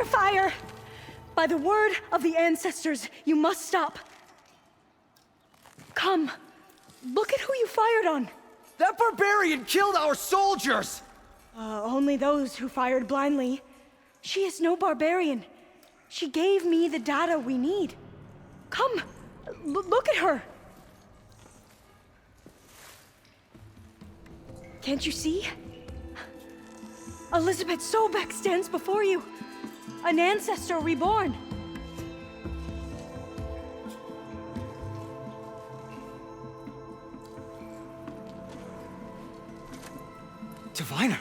your fire! By the word of the ancestors, you must stop. Come. Look at who you fired on. That barbarian killed our soldiers! Only those who fired blindly. She is no barbarian. She gave me the data we need. Come, look at her. Can't you see? Elizabeth Sobek stands before you. An ancestor reborn. Diviner.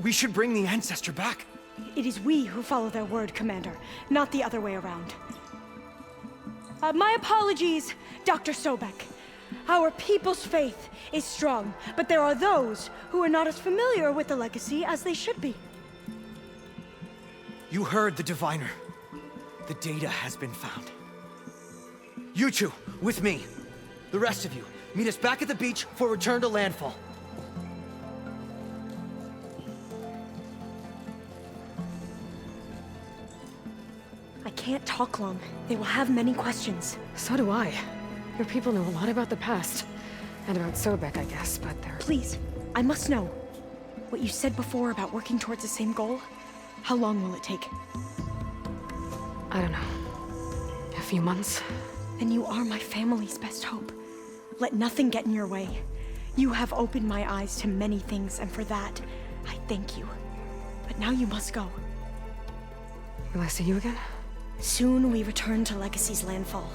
We should bring the ancestor back. It is we who follow their word, Commander, not the other way around. My apologies, Dr. Sobek. Our people's faith is strong, but there are those who are not as familiar with the legacy as they should be. You heard the diviner. The data has been found. You two, with me. The rest of you, meet us back at the beach for return to landfall. I can't talk long. They will have many questions. So do I. Your people know a lot about the past. And about Sobek, I guess, but they're... Please, I must know. What you said before about working towards the same goal? How long will it take? I don't know. A few months? Then you are my family's best hope. Let nothing get in your way. You have opened my eyes to many things, and for that, I thank you. But now you must go. Will I see you again? Soon we return to Legacy's landfall.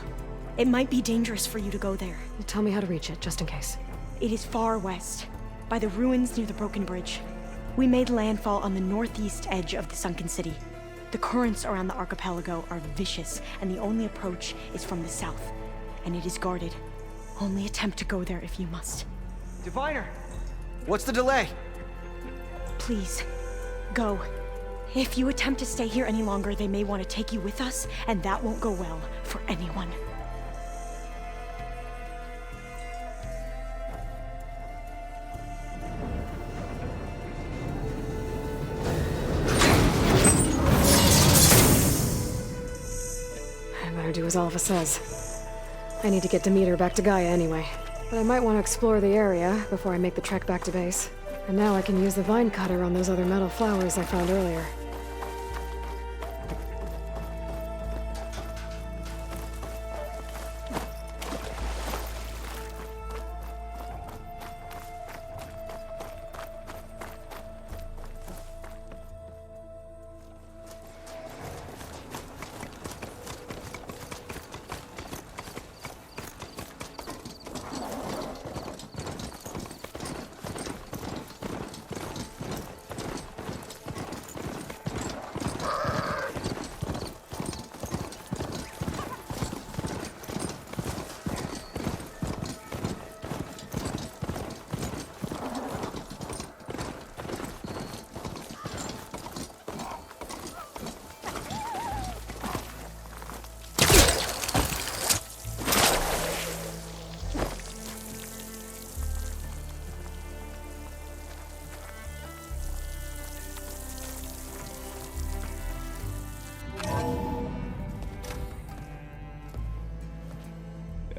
It might be dangerous for you to go there. Tell me how to reach it, just in case. It is far west, by the ruins near the broken bridge. We made landfall on the northeast edge of the sunken city. The currents around the archipelago are vicious, and the only approach is from the south. And it is guarded. Only attempt to go there if you must. Diviner! What's the delay? Please, go. If you attempt to stay here any longer, they may want to take you with us, and that won't go well for anyone. I better do as Alpha says. I need to get Demeter back to Gaia anyway. But I might want to explore the area before I make the trek back to base. And now I can use the vine cutter on those other metal flowers I found earlier.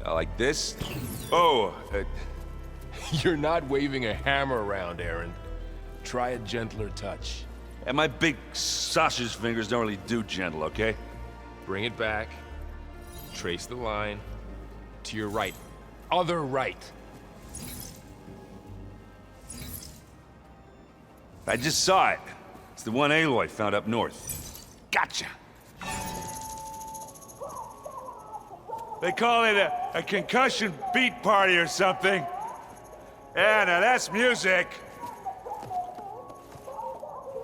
Like this? Oh, You're not waving a hammer around, Aaron. Try a gentler touch. and my big sausage fingers don't really do gentle, okay? Bring it back. Trace the line. To your right. Other right. I just saw it. It's the one Aloy found up north. Gotcha! They call it a concussion beat party or something. Yeah, now that's music.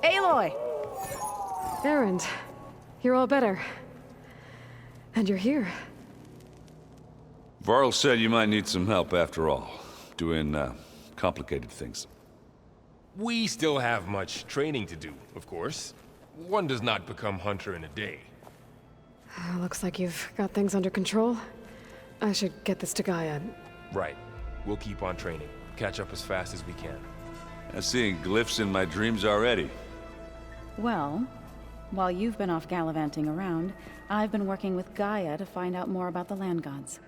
Aloy! Aaron, you're all better. And you're here. Varl said you might need some help after all. Doing, complicated things. We still have much training to do, of course. One does not become hunter in a day. Looks like you've got things under control. I should get this to Gaia. Right. We'll keep on training. Catch up as fast as we can. I'm seeing glyphs in my dreams already. Well, While you've been off gallivanting around, I've been working with GAIA to find out more about the land gods.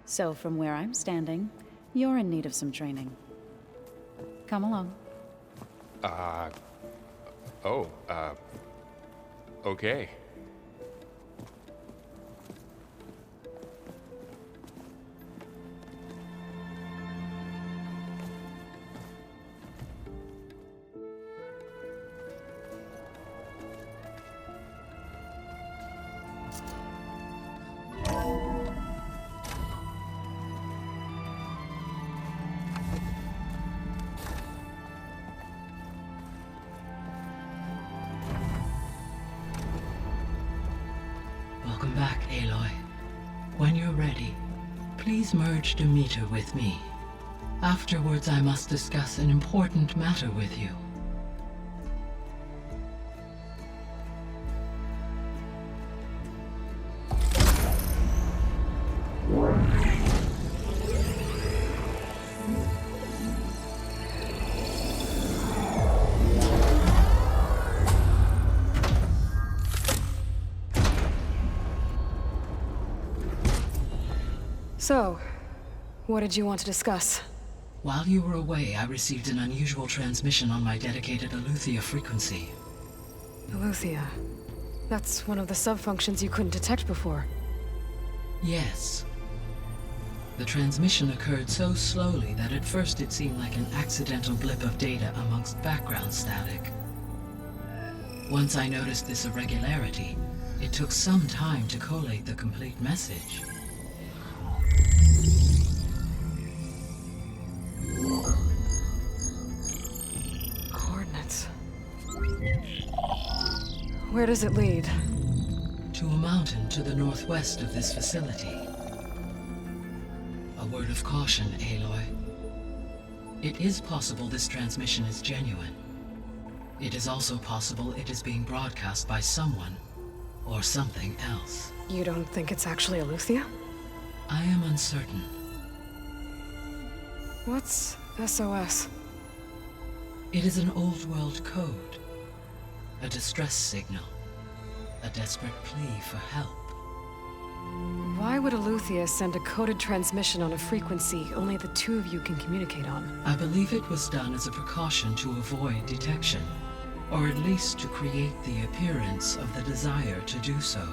So from where I'm standing, you're in need of some training. Come along. Okay. Welcome back, Aloy. When you're ready, please merge DEMETER with me. Afterwards, I must discuss an important matter with you. So, what did you want to discuss? While you were away, I received an unusual transmission on my dedicated Aletheia frequency. Aletheia. That's one of the sub-functions you couldn't detect before. Yes. The transmission occurred so slowly that at first it seemed like an accidental blip of data amongst background static. Once I noticed this irregularity, it took some time to collate the complete message. Coordinates. Where does it lead? To a mountain to the northwest of this facility. A word of caution, Aloy. It is possible this transmission is genuine. It is also possible it is being broadcast by someone or something else. You don't think it's actually Aletheia? I am uncertain. What's SOS? It is an old world code. A distress signal. A desperate plea for help. Why would Aletheia send a coded transmission on a frequency only the two of you can communicate on? I believe it was done as a precaution to avoid detection, or at least to create the appearance of the desire to do so.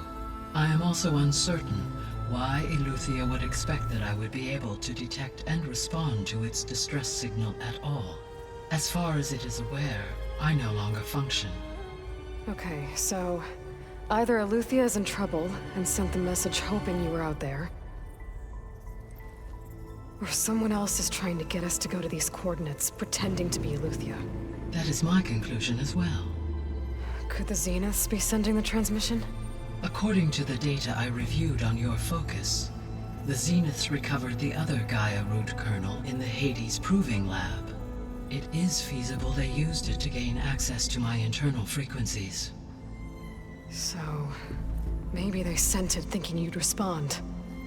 I am also uncertain why Aletheia would expect that I would be able to detect and respond to its distress signal at all. As far as it is aware, I no longer function. Okay, so either Aletheia is in trouble and sent the message hoping you were out there, or someone else is trying to get us to go to these coordinates, pretending to be Aletheia. That is my conclusion as well. Could the Zeniths be sending the transmission? According to the data I reviewed on your focus, the Zeniths recovered the other GAIA root kernel in the Hades Proving Lab. It is feasible they used it to gain access to my internal frequencies. So, maybe they sent it thinking you'd respond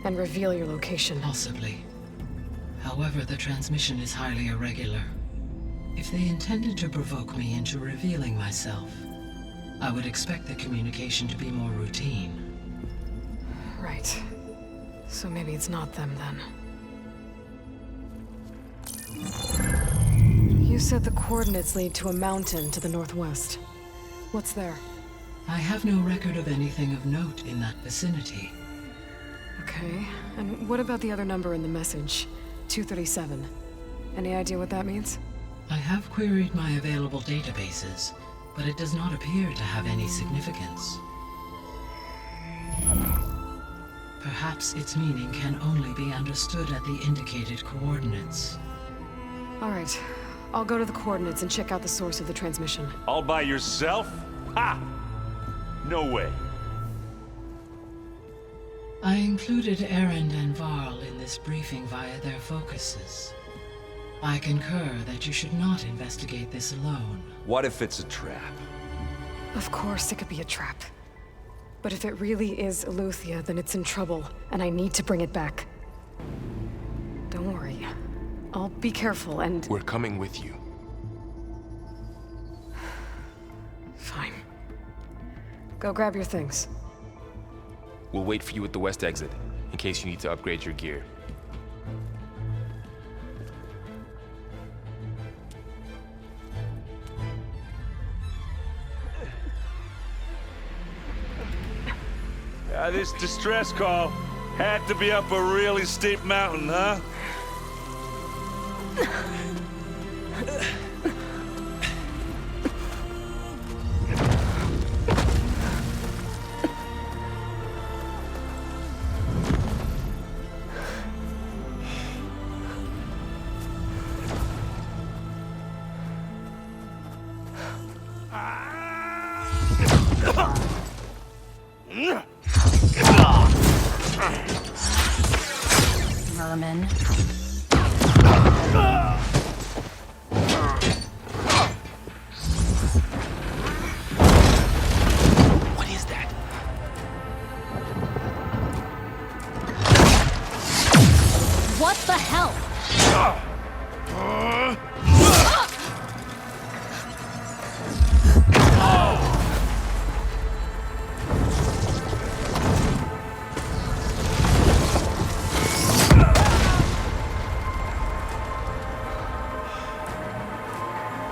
and reveal your location. Possibly. However, the transmission is highly irregular. If they intended to provoke me into revealing myself, I would expect the communication to be more routine. Right. So maybe it's not them then. You said the coordinates lead to a mountain to the northwest. What's there? I have no record of anything of note in that vicinity. Okay, and what about the other number in the message? 237. Any idea what that means? I have queried my available databases, but it does not appear to have any significance. Perhaps its meaning can only be understood at the indicated coordinates. All right, I'll go to the coordinates and check out the source of the transmission. All by yourself? Ha! No way. I included Erend and Varl in this briefing via their focuses. I concur that you should not investigate this alone. What if it's a trap? Of course it could be a trap. But if it really is Aletheia, then it's in trouble, and I need to bring it back. Don't worry. I'll be careful and... We're coming with you. Fine. Go grab your things. We'll wait for you at the west exit, in case you need to upgrade your gear. This distress call had to be up a really steep mountain, huh? Merman. What is that? What the hell?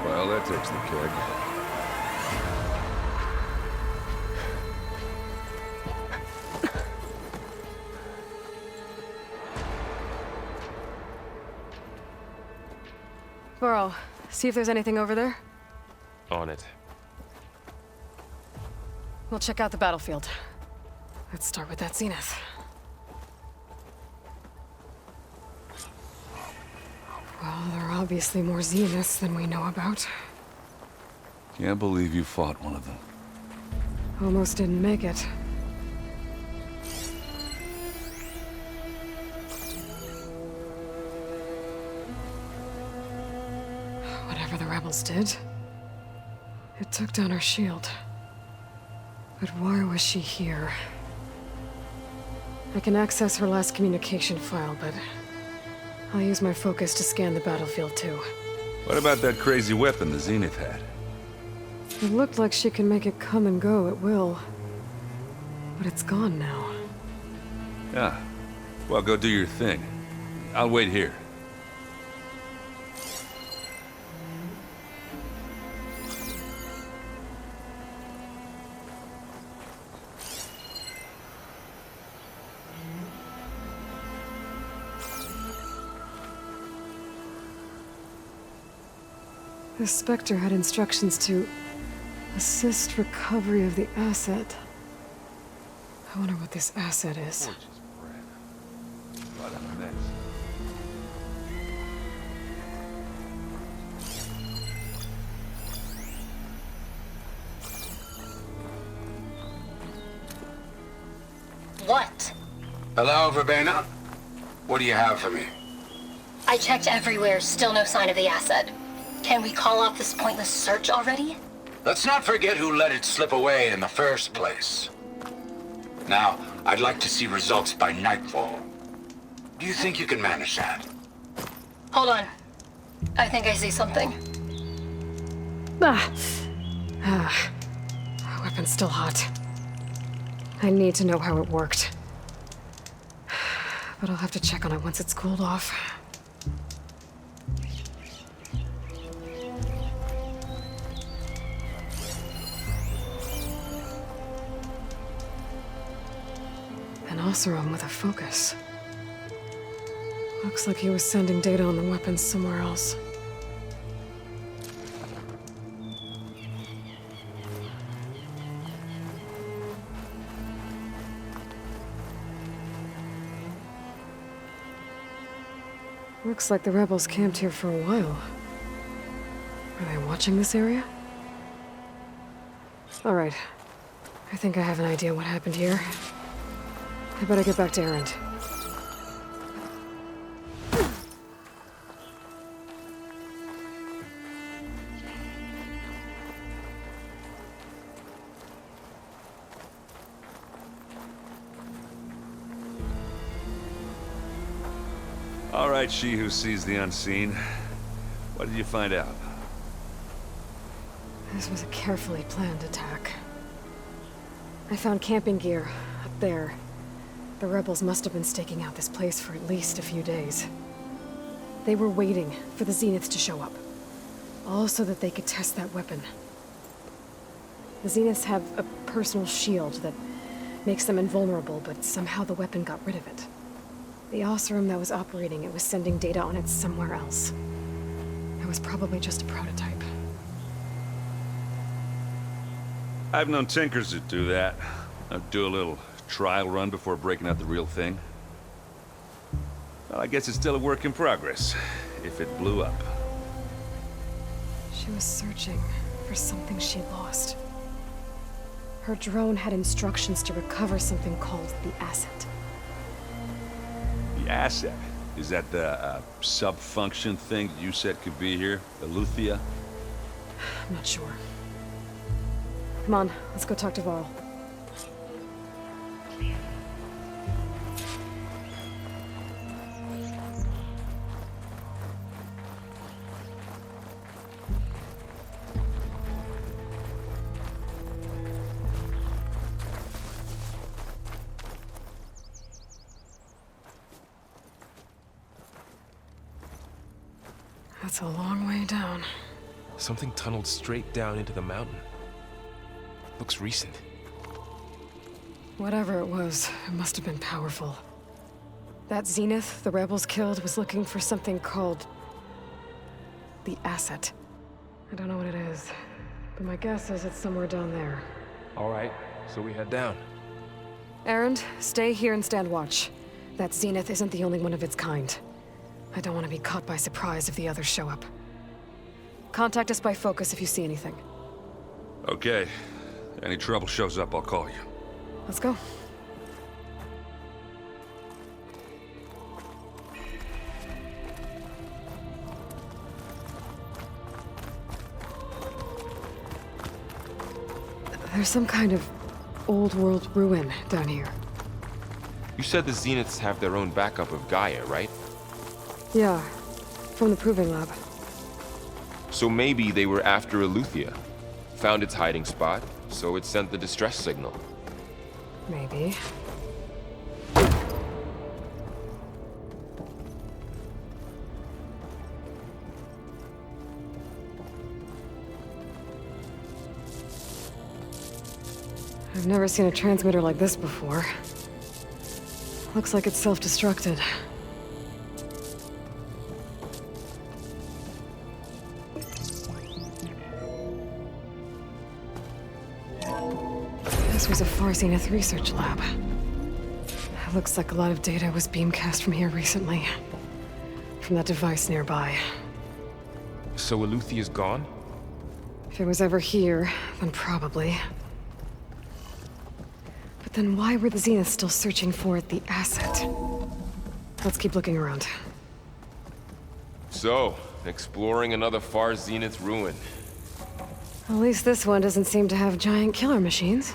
Well, that takes the keg. Burrow, see if there's anything over there. On it. We'll check out the battlefield. Let's start with that zenith. Well, there are obviously more zeniths than we know about. Can't believe you fought one of them. Almost didn't make it. Whatever the rebels did, it took down her shield. But why was she here? I can access her last communication file, but I'll use my focus to scan the battlefield too. What about that crazy weapon the Zenith had? It looked like she can make it come and go at will. But it's gone now. Yeah. Well, go do your thing. I'll wait here. The Spectre had instructions to assist recovery of the asset. I wonder what this asset is. What a mess. What? Hello, Verbena? What do you have for me? I checked everywhere, still no sign of the asset. Can we call off this pointless search already? Let's not forget who let it slip away in the first place. Now, I'd like to see results by nightfall. Do you think you can manage that? Hold on. I think I see something. Weapon's still hot. I need to know how it worked. But I'll have to check on it once it's cooled off. An Oseram with a focus. Looks like he was sending data on the weapons somewhere else. Looks like the rebels camped here for a while. Are they watching this area? All right. I think I have an idea what happened here. I better get back to Erend. All right, she who sees the unseen. What did you find out? This was a carefully planned attack. I found camping gear up there. The rebels must have been staking out this place for at least a few days. They were waiting for the Zeniths to show up. All so that they could test that weapon. The Zeniths have a personal shield that makes them invulnerable, but somehow the weapon got rid of it. The Oseram that was operating it was sending data on it somewhere else. It was probably just a prototype. I've known tinkers that do that. I'd do a little trial run before breaking out the real thing. Well, I guess it's still a work in progress, if it blew up. She was searching for something she lost. Her drone had instructions to recover something called the asset. The asset? Is that the sub-function thing that you said could be here? Aletheia? I'm not sure. Come on, let's go talk to Varl. That's a long way down. Something tunneled straight down into the mountain. Looks recent. Whatever it was, it must have been powerful. That Zenith the rebels killed was looking for something called the asset. I don't know what it is, but my guess is it's somewhere down there. All right, so we head down. Erend, stay here and stand watch. That Zenith isn't the only one of its kind. I don't want to be caught by surprise if the others show up. Contact us by focus if you see anything. Okay. Any trouble shows up, I'll call you. Let's go. There's some kind of old world ruin down here. You said the Zeniths have their own backup of Gaia, right? Yeah, from the proving lab. So maybe they were after Aletheia. Found its hiding spot, so it sent the distress signal. Maybe. I've never seen a transmitter like this before. Looks like it's self-destructed. This was a Far Zenith research lab. It looks like a lot of data was beamcast from here recently. From that device nearby. So Aletheia's gone? If it was ever here, then probably. But then why were the Zeniths still searching for the asset? Let's keep looking around. So, exploring another Far Zenith ruin. At least this one doesn't seem to have giant killer machines.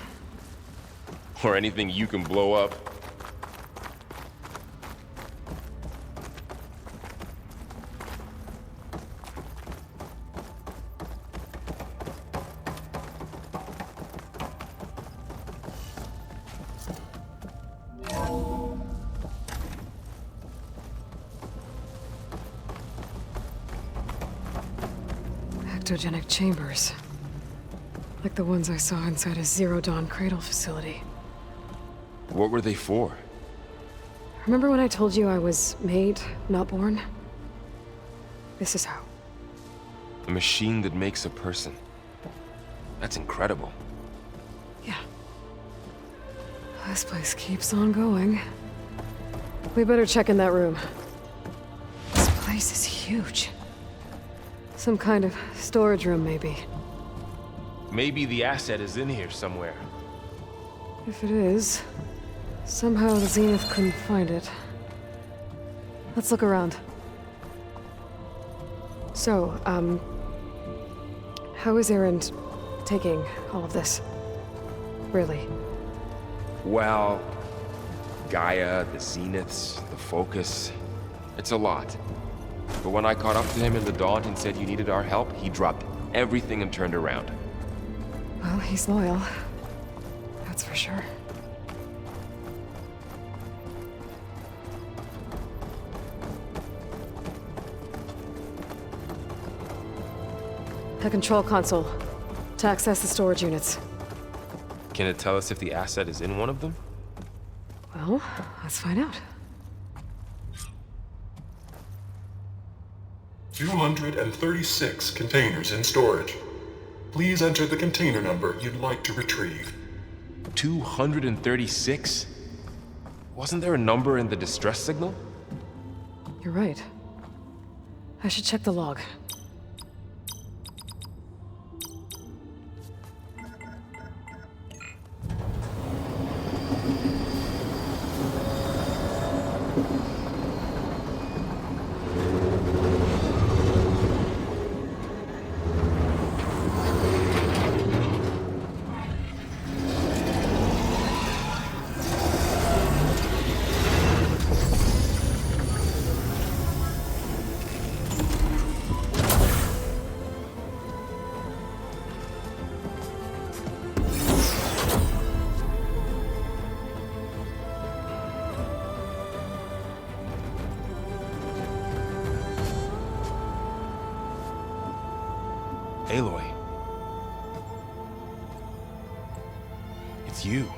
Or anything you can blow up. Ectogenic chambers. Like the ones I saw inside a Zero Dawn cradle facility. What were they for? Remember when I told you I was made, not born? This is how. A machine that makes a person. That's incredible. Yeah. This place keeps on going. We better check in that room. This place is huge. Some kind of storage room, maybe. Maybe the asset is in here somewhere. If it is, somehow the Zenith couldn't find it. Let's look around. So, how is Erend taking all of this? Really? Well, Gaia, the Zeniths, the Focus. It's a lot. But when I caught up to him in the Daunt and said you needed our help, he dropped everything and turned around. Well, he's loyal. that's for sure. The control console. To access the storage units. Can it tell us if the asset is in one of them? Well, let's find out. 236 containers in storage. Please enter the container number you'd like to retrieve. 236? Wasn't there a number in the distress signal? You're right. I should check the log. Aloy. It's you.